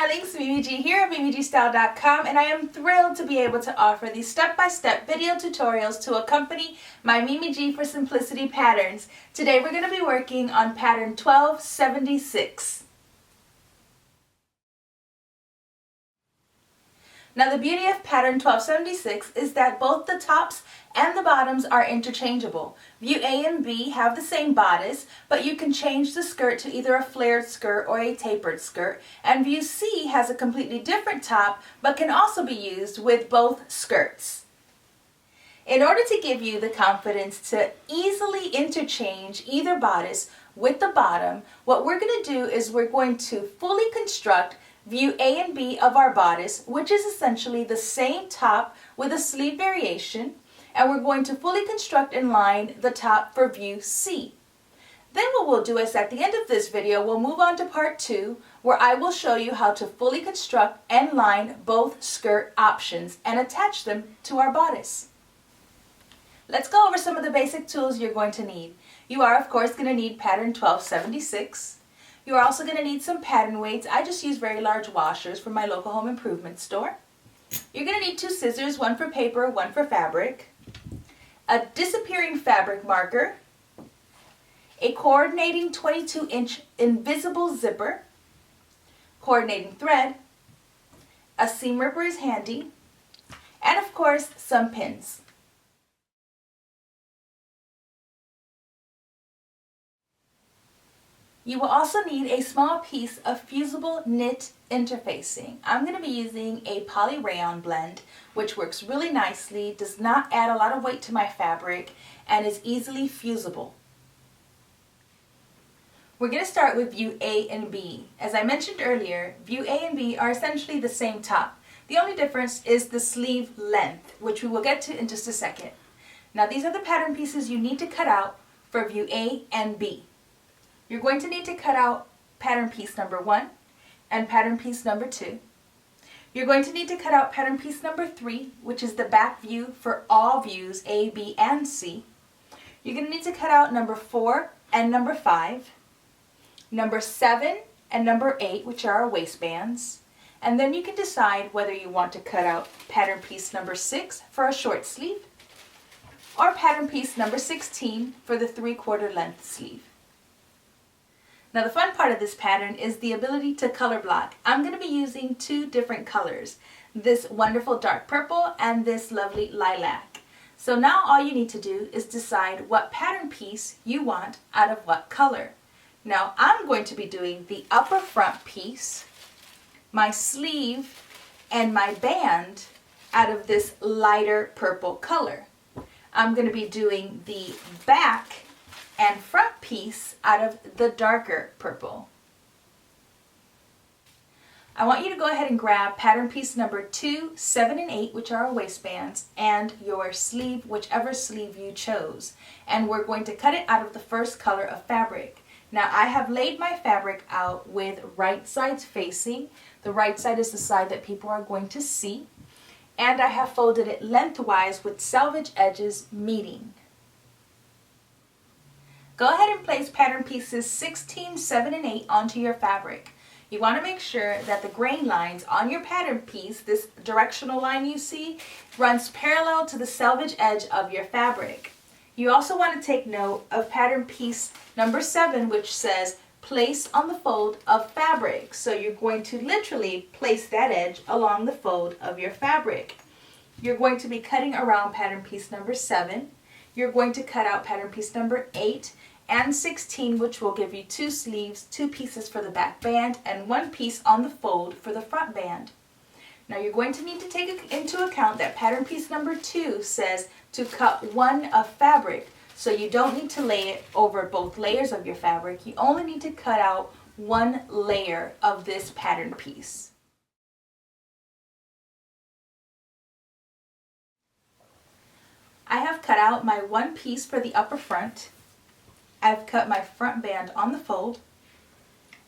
darlings, Mimi G here at mimigstyle.com, and I am thrilled to be able to offer these step-by-step video tutorials to accompany my Mimi G for Simplicity patterns. Today we're going to be working on pattern 1276. Now the beauty of pattern 1276 is that both the tops and the bottoms are interchangeable. View A and B have the same bodice, but you can change the skirt to either a flared skirt or a tapered skirt. And view C has a completely different top, but can also be used with both skirts. In order to give you the confidence to easily interchange either bodice with the bottom, what we're going to do is we're going to fully construct view A and B of our bodice, which is essentially the same top with a sleeve variation, and we're going to fully construct and line the top for view C. Then what we'll do is at the end of this video, we'll move on to part 2, where I will show you how to fully construct and line both skirt options and attach them to our bodice. Let's go over some of the basic tools you're going to need. You are, of course, going to need pattern 1276. You're also going to need some pattern weights. I just use very large washers from my local home improvement store. You're going to need 2 scissors, one for paper, one for fabric, a disappearing fabric marker, a coordinating 22-inch invisible zipper, coordinating thread, a seam ripper is handy, and of course some pins. You will also need a small piece of fusible knit interfacing. I'm going to be using a poly rayon blend, which works really nicely, does not add a lot of weight to my fabric, and is easily fusible. We're going to start with view A and B. As I mentioned earlier, view A and B are essentially the same top. The only difference is the sleeve length, which we will get to in just a second. Now these are the pattern pieces you need to cut out for view A and B. You're going to need to cut out pattern piece number 1 and pattern piece number 2. You're going to need to cut out pattern piece number 3, which is the back view for all views A, B, and C. You're going to need to cut out number 4 and number 5, number 7 and number 8, which are our waistbands, and then you can decide whether you want to cut out pattern piece number 6 for a short sleeve or pattern piece number 16 for the 3/4 length sleeve. Now the fun part of this pattern is the ability to color block. I'm going to be using 2 different colors, this wonderful dark purple and this lovely lilac. So now all you need to do is decide what pattern piece you want out of what color. Now I'm going to be doing the upper front piece, my sleeve, and my band out of this lighter purple color. I'm going to be doing the back and front piece out of the darker purple. I want you to go ahead and grab pattern piece number 2, 7, and 8, which are our waistbands, and your sleeve, whichever sleeve you chose. And we're going to cut it out of the first color of fabric. Now I have laid my fabric out with right sides facing. The right side is the side that people are going to see. And I have folded it lengthwise with selvage edges meeting. Go ahead and place pattern pieces 16, 7, and 8 onto your fabric. You want to make sure that the grain lines on your pattern piece, this directional line you see, runs parallel to the selvage edge of your fabric. You also want to take note of pattern piece number 7, which says place on the fold of fabric. So you're going to literally place that edge along the fold of your fabric. You're going to be cutting around pattern piece number 7. You're going to cut out pattern piece number 8 and 16, which will give you 2 sleeves, 2 pieces for the back band, and 1 piece on the fold for the front band. Now you're going to need to take into account that pattern piece number 2 says to cut 1 of fabric, so you don't need to lay it over both layers of your fabric. You only need to cut out 1 layer of this pattern piece. I have cut out my 1 piece for the upper front. I've cut my front band on the fold.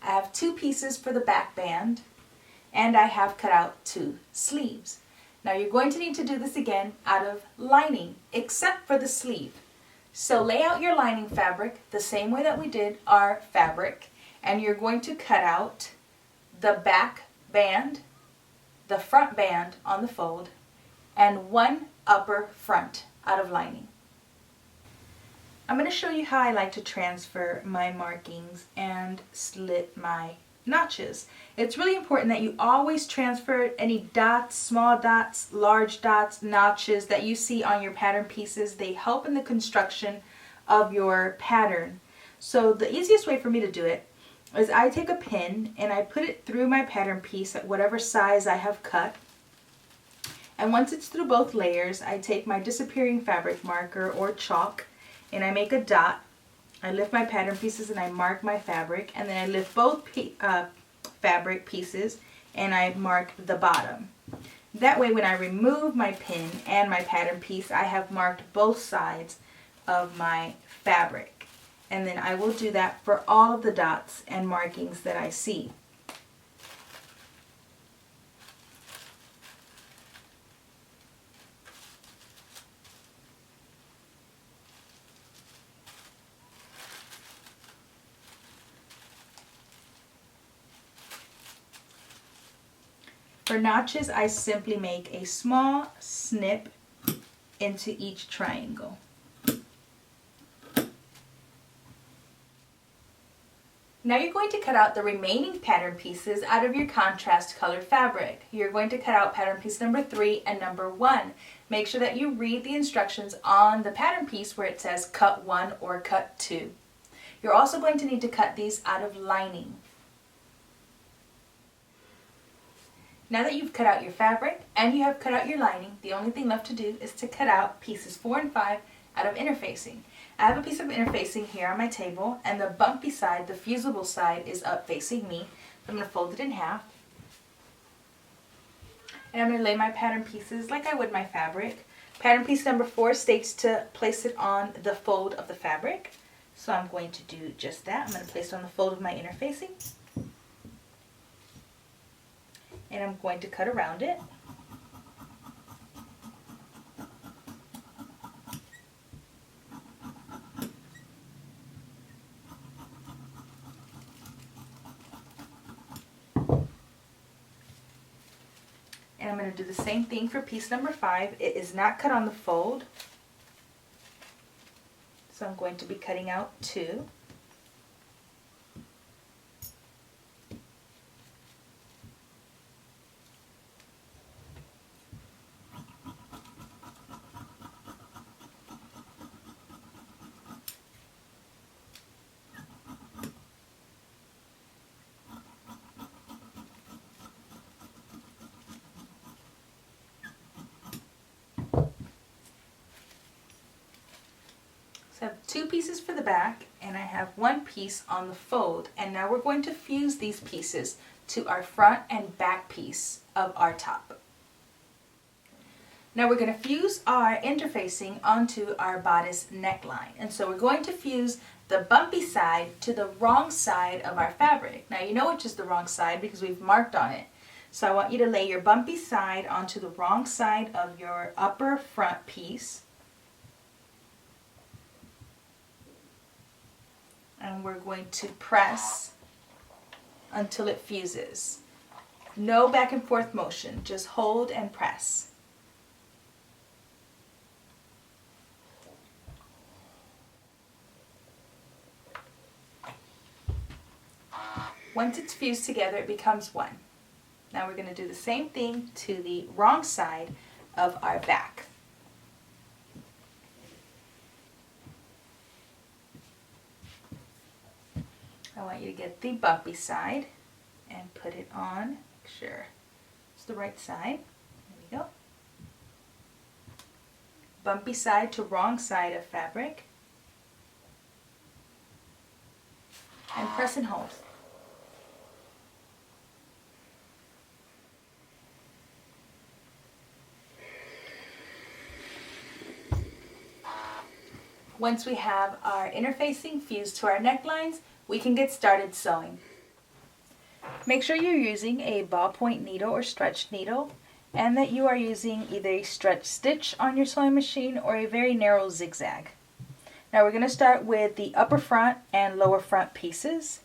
I have 2 pieces for the back band, and I have cut out 2 sleeves. Now you're going to need to do this again out of lining, except for the sleeve. So lay out your lining fabric the same way that we did our fabric, and you're going to cut out the back band, the front band on the fold, and 1 upper front out of lining. I'm going to show you how I like to transfer my markings and slit my notches. It's really important that you always transfer any dots, small dots, large dots, notches that you see on your pattern pieces. They help in the construction of your pattern. So the easiest way for me to do it is I take a pin and I put it through my pattern piece at whatever size I have cut. And once it's through both layers, I take my disappearing fabric marker or chalk and I make a dot. I lift my pattern pieces and I mark my fabric, and then I lift both fabric pieces and I mark the bottom. That way when I remove my pin and my pattern piece, I have marked both sides of my fabric. And then I will do that for all of the dots and markings that I see. For notches, I simply make a small snip into each triangle. Now you're going to cut out the remaining pattern pieces out of your contrast colored fabric. You're going to cut out pattern piece number 3 and number 1. Make sure that you read the instructions on the pattern piece where it says cut 1 or cut 2. You're also going to need to cut these out of lining. Now that you've cut out your fabric and you have cut out your lining, the only thing left to do is to cut out pieces 4 and 5 out of interfacing. I have a piece of interfacing here on my table, and the bumpy side, the fusible side, is up facing me. I'm going to fold it in half. And I'm going to lay my pattern pieces like I would my fabric. Pattern piece number 4 states to place it on the fold of the fabric. So I'm going to do just that. I'm going to place it on the fold of my interfacing. And I'm going to cut around it. And I'm going to do the same thing for piece number 5. It is not cut on the fold, so I'm going to be cutting out 2. So I have 2 pieces for the back, and I have 1 piece on the fold. And now we're going to fuse these pieces to our front and back piece of our top. Now we're going to fuse our interfacing onto our bodice neckline. And so we're going to fuse the bumpy side to the wrong side of our fabric. Now you know which is the wrong side because we've marked on it. So I want you to lay your bumpy side onto the wrong side of your upper front piece. And we're going to press until it fuses. No back and forth motion, just hold and press. Once it's fused together, it becomes one. Now we're going to do the same thing to the wrong side of our back. I want you to get the bumpy side and put it on. Make sure it's the right side. There we go. Bumpy side to wrong side of fabric. And press and hold. Once we have our interfacing fused to our necklines, we can get started sewing. Make sure you're using a ballpoint needle or stretch needle, and that you are using either a stretch stitch on your sewing machine or a very narrow zigzag. Now we're going to start with the upper front and lower front pieces,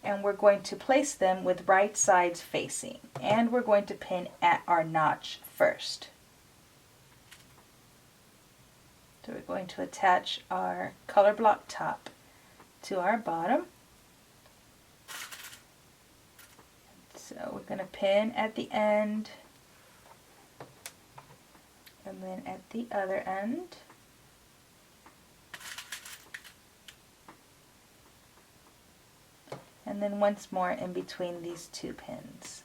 and we're going to place them with right sides facing, and we're going to pin at our notch first. So we're going to attach our color block top to our bottom. So we're going to pin at the end and then at the other end. And then once more in between these two pins.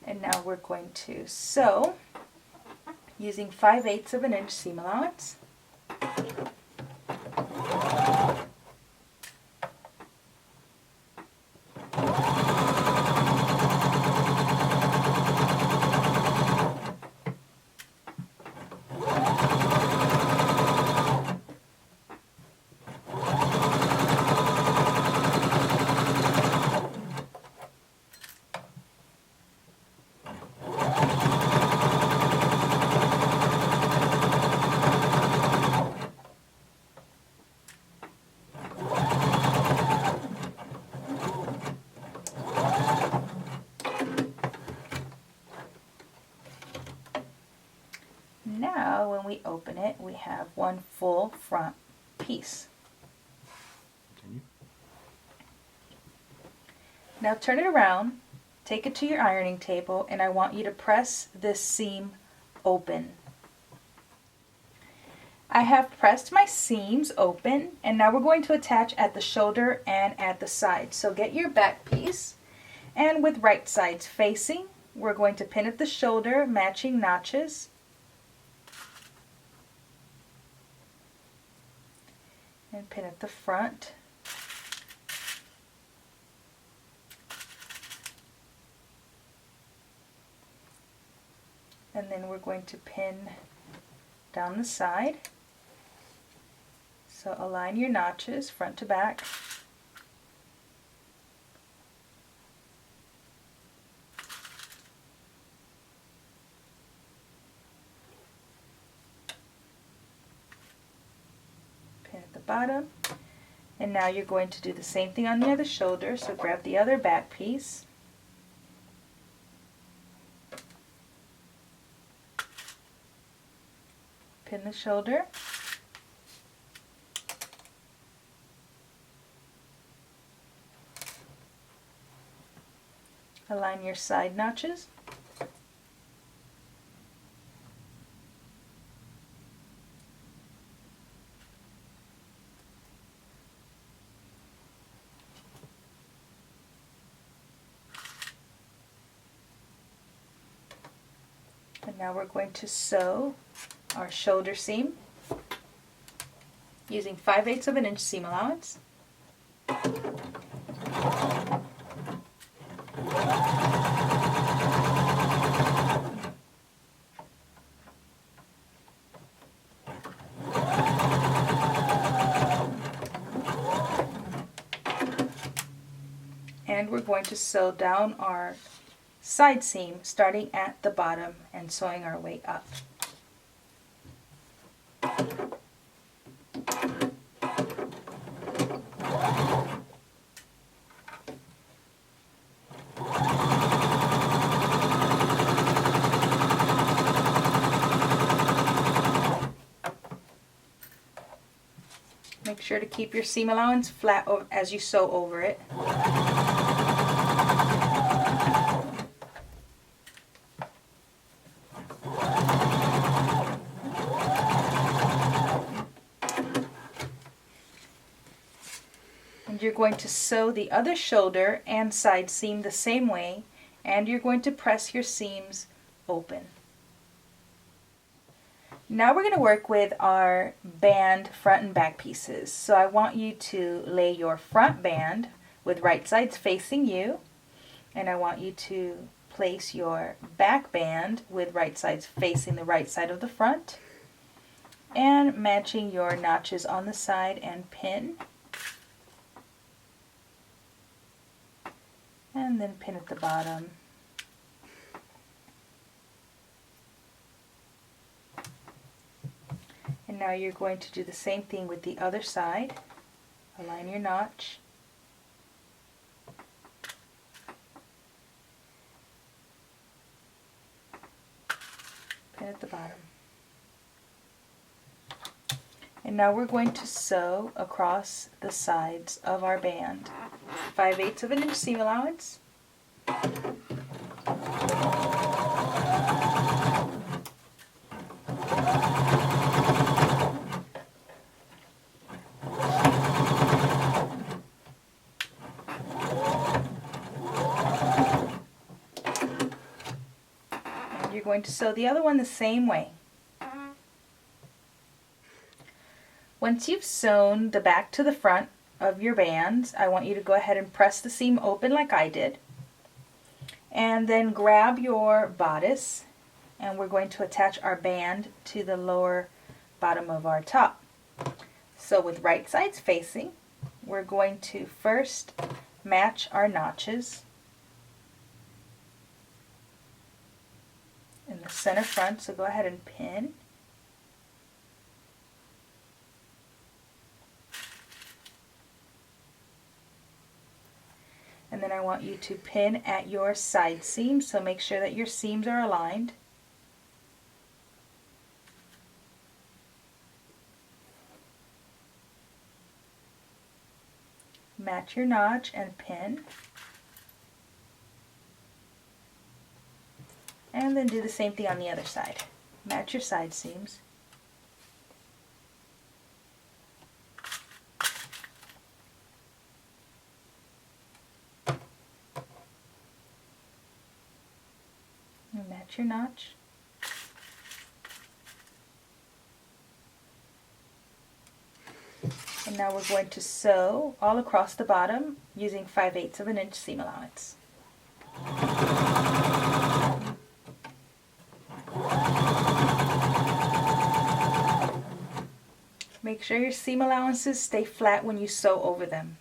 And now we're going to sew using 5/8 of an inch seam allowance. Now when we open it, we have one full front piece. Continue. Now turn it around, take it to your ironing table, and I want you to press this seam open. I have pressed my seams open, and now we're going to attach at the shoulder and at the side. So get your back piece, and with right sides facing, we're going to pin at the shoulder, matching notches. And pin at the front. And then we're going to pin down the side. So align your notches front to back. Pin at the bottom. And now you're going to do the same thing on the other shoulder. So grab the other back piece. Pin the shoulder. Align your side notches. And now we're going to sew our shoulder seam using 5/8 of an inch seam allowance. And we're going to sew down our side seam starting at the bottom and sewing our way up. Make sure to keep your seam allowance flat as you sew over it. And you're going to sew the other shoulder and side seam the same way, and you're going to press your seams open. Now we're going to work with our band front and back pieces. So I want you to lay your front band with right sides facing you, and I want you to place your back band with right sides facing the right side of the front, and matching your notches on the side and pin. And then pin at the bottom. And now you're going to do the same thing with the other side. Align your notch. Pin at the bottom. And now we're going to sew across the sides of our band. 5/8 of an inch seam allowance. And you're going to sew the other one the same way. Once you've sewn the back to the front of your bands, I want you to go ahead and press the seam open like I did. And then grab your bodice, and we're going to attach our band to the lower bottom of our top. So with right sides facing, we're going to first match our notches in the center front, so go ahead and pin. And then I want you to pin at your side seams, so make sure that your seams are aligned. Match your notch and pin. And then do the same thing on the other side. Match your side seams. And match your notch. And now we're going to sew all across the bottom using 5/8 of an inch seam allowance. Make sure your seam allowances stay flat when you sew over them.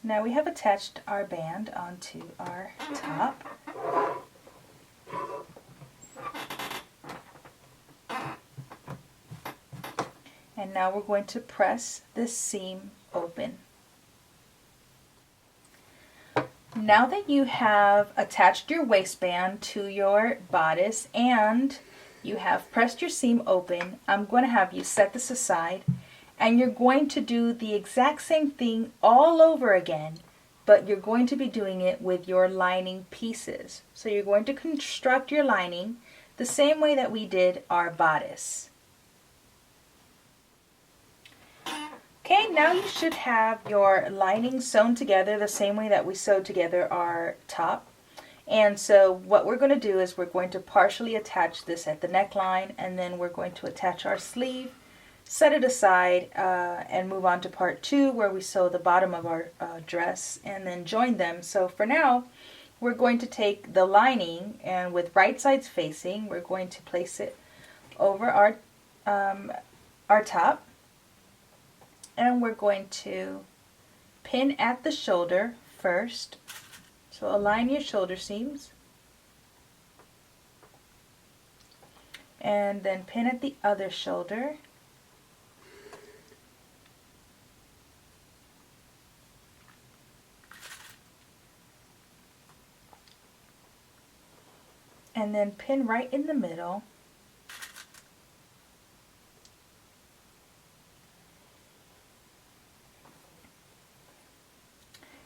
Now we have attached our band onto our top. And now we're going to press this seam open. Now that you have attached your waistband to your bodice and you have pressed your seam open, I'm going to have you set this aside, and you're going to do the exact same thing all over again, but you're going to be doing it with your lining pieces. So you're going to construct your lining the same way that we did our bodice. Okay, now you should have your lining sewn together the same way that we sewed together our top. And so what we're going to do is we're going to partially attach this at the neckline, and then we're going to attach our sleeve, set it aside, and move on to part 2 where we sew the bottom of our dress and then join them. So for now, we're going to take the lining, and with right sides facing, we're going to place it over our top. And we're going to pin at the shoulder first. So align your shoulder seams. And then pin at the other shoulder. And then pin right in the middle.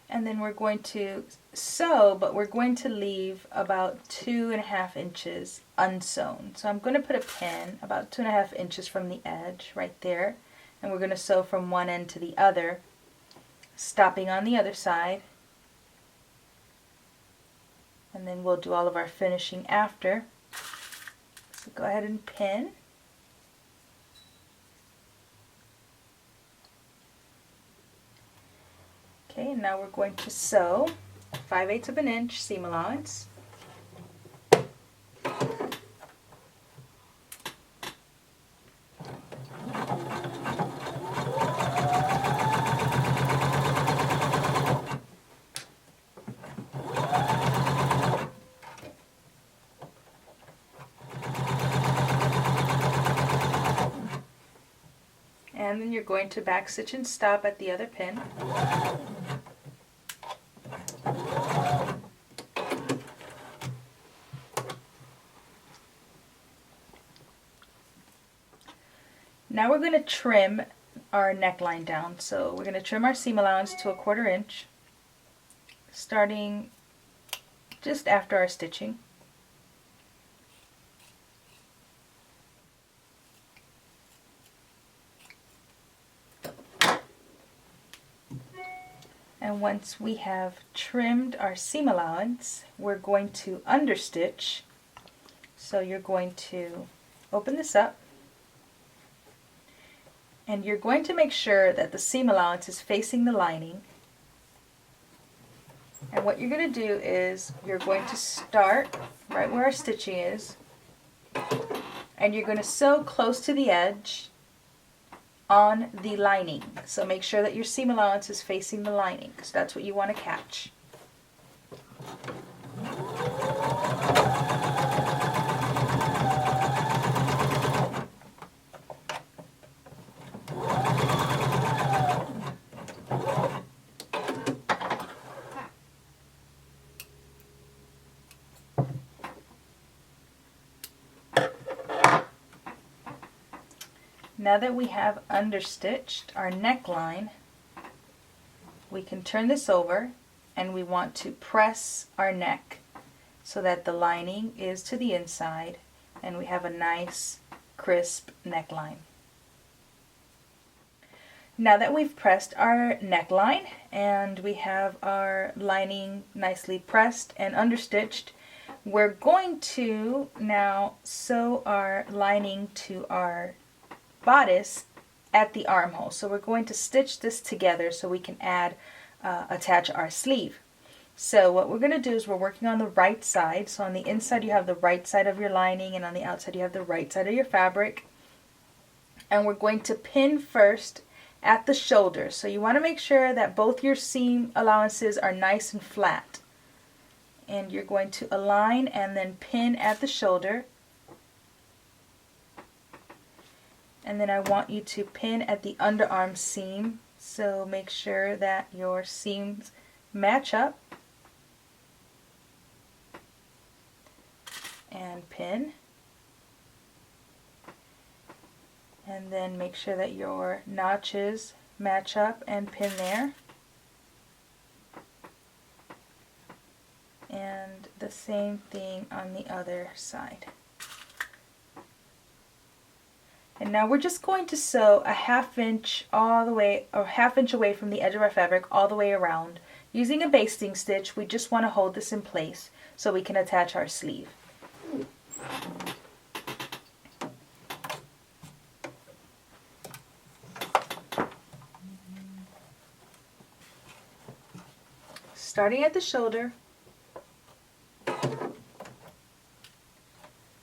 And then we're going to sew, but we're going to leave about 2.5 inches unsewn. So I'm going to put a pin about 2.5 inches from the edge right there. And we're going to sew from one end to the other, stopping on the other side. And then we'll do all of our finishing after. So go ahead and pin. Okay, and now we're going to sew 5/8 of an inch seam allowance. And then you're going to back stitch and stop at the other pin. Now we're going to trim our neckline down. So we're going to trim our seam allowance to 1/4 inch, starting just after our stitching. And once we have trimmed our seam allowance, we're going to understitch. So you're going to open this up, and you're going to make sure that the seam allowance is facing the lining. And what you're going to do is you're going to start right where our stitching is, and you're going to sew close to the edge on the lining. So make sure that your seam allowance is facing the lining, because that's what you want to catch. Now that we have understitched our neckline, we can turn this over, and we want to press our neck so that the lining is to the inside and we have a nice crisp neckline. Now that we've pressed our neckline and we have our lining nicely pressed and understitched, we're going to now sew our lining to our bodice at the armhole. So we're going to stitch this together so we can attach our sleeve. So what we're going to do is we're working on the right side. So on the inside you have the right side of your lining, and on the outside you have the right side of your fabric. And we're going to pin first at the shoulder. So you want to make sure that both your seam allowances are nice and flat. And you're going to align and then pin at the shoulder. And then I want you to pin at the underarm seam, so make sure that your seams match up. And pin. And then make sure that your notches match up and pin there. And the same thing on the other side. And now we're just going to sew a 1/2 inch all the way, or 1/2 inch away from the edge of our fabric all the way around. Using a basting stitch, we just want to hold this in place so we can attach our sleeve. Starting at the shoulder,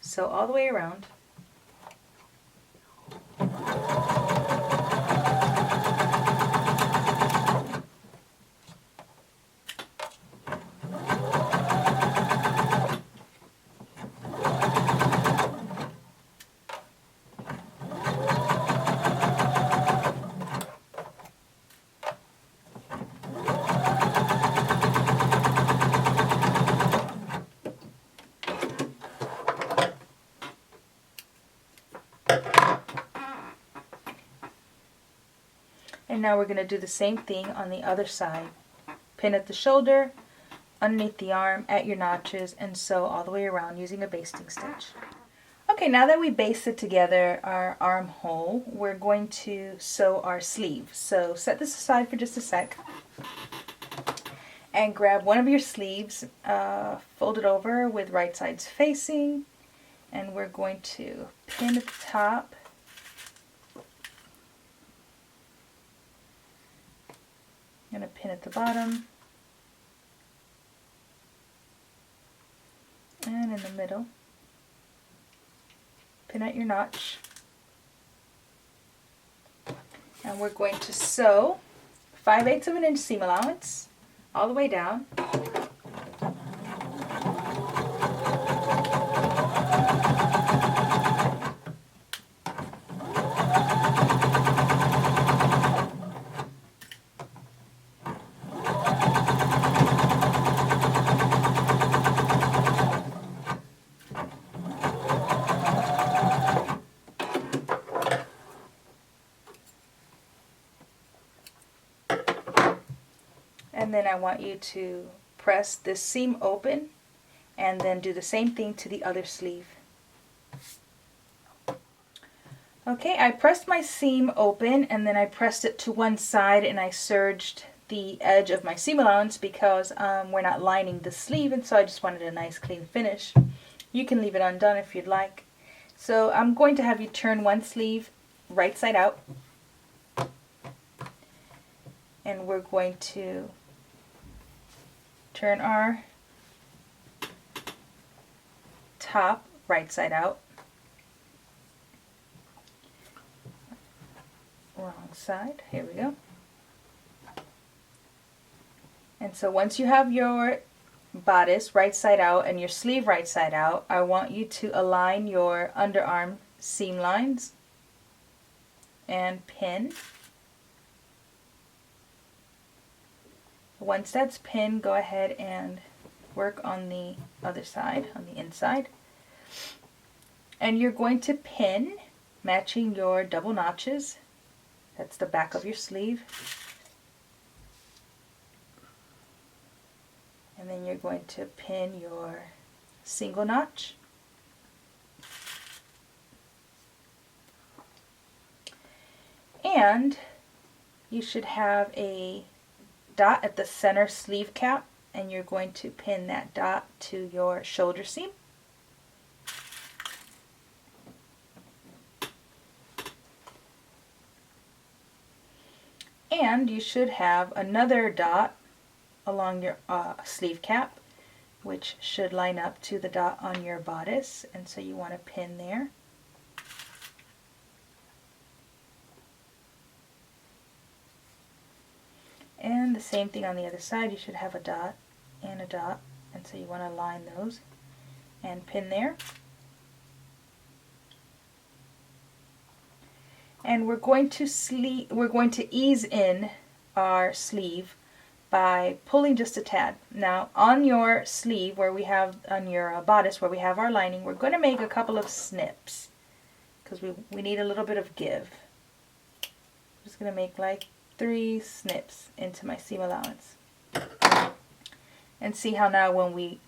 sew all the way around. And now we're going to do the same thing on the other side. Pin at the shoulder, underneath the arm, at your notches, and sew all the way around using a basting stitch. Okay, now that we basted together our armhole, we're going to sew our sleeve. So set this aside for just a sec. And grab one of your sleeves, fold it over with right sides facing, and we're going to pin at the top. I'm going to pin at the bottom and in the middle. Pin at your notch. And we're going to sew 5/8 of an inch seam allowance all the way down. And then I want you to press this seam open and then do the same thing to the other sleeve. Okay, I pressed my seam open and then I pressed it to one side and I serged the edge of my seam allowance because we're not lining the sleeve, and so I just wanted a nice clean finish. You can leave it undone if you'd like. So I'm going to have you turn one sleeve right side out, and we're going to turn our top right side out. Wrong side. Here we go. And so once you have your bodice right side out and your sleeve right side out, I want you to align your underarm seam lines and pin. Once that's pinned, go ahead and work on the other side, on the inside. And you're going to pin, matching your double notches. That's the back of your sleeve. And then you're going to pin your single notch. And you should have a dot at the center sleeve cap, and you're going to pin that dot to your shoulder seam. And you should have another dot along your sleeve cap, which should line up to the dot on your bodice, and so you want to pin there. And the same thing on the other side, you should have a dot, and so you want to line those and pin there. And we're going to ease in our sleeve by pulling just a tad. Now on your sleeve, where we have, on your bodice where we have our lining, we're going to make a couple of snips because we need a little bit of give. I'm just going to make like 3 snips into my seam allowance. And see how now when we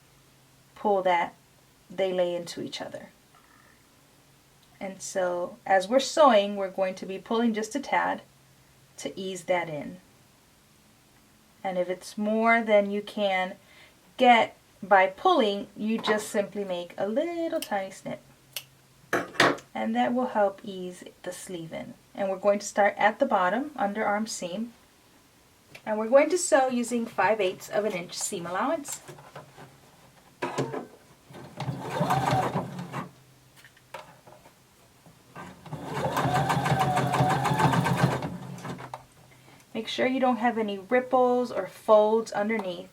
pull that, they lay into each other. And so as we're sewing, we're going to be pulling just a tad to ease that in. And if it's more than you can get by pulling, you just simply make a little tiny snip. And that will help ease the sleeve in. And we're going to start at the bottom, underarm seam. And we're going to sew using 5/8 of an inch seam allowance. Make sure you don't have any ripples or folds underneath.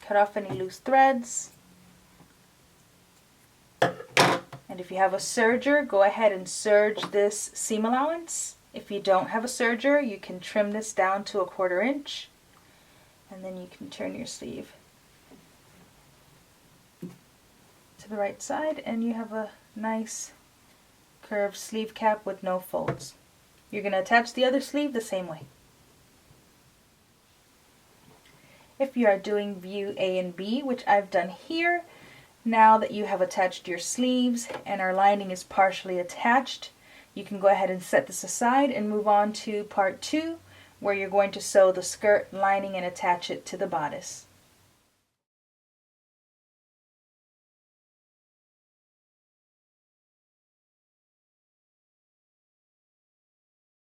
Cut off any loose threads. And if you have a serger, go ahead and serge this seam allowance. If you don't have a serger, you can trim this down to 1/4 inch. And then you can turn your sleeve to the right side and you have a nice curved sleeve cap with no folds. You're going to attach the other sleeve the same way. If you are doing view A and B, which I've done here, now that you have attached your sleeves and our lining is partially attached, you can go ahead and set this aside and move on to part 2, where you're going to sew the skirt lining and attach it to the bodice.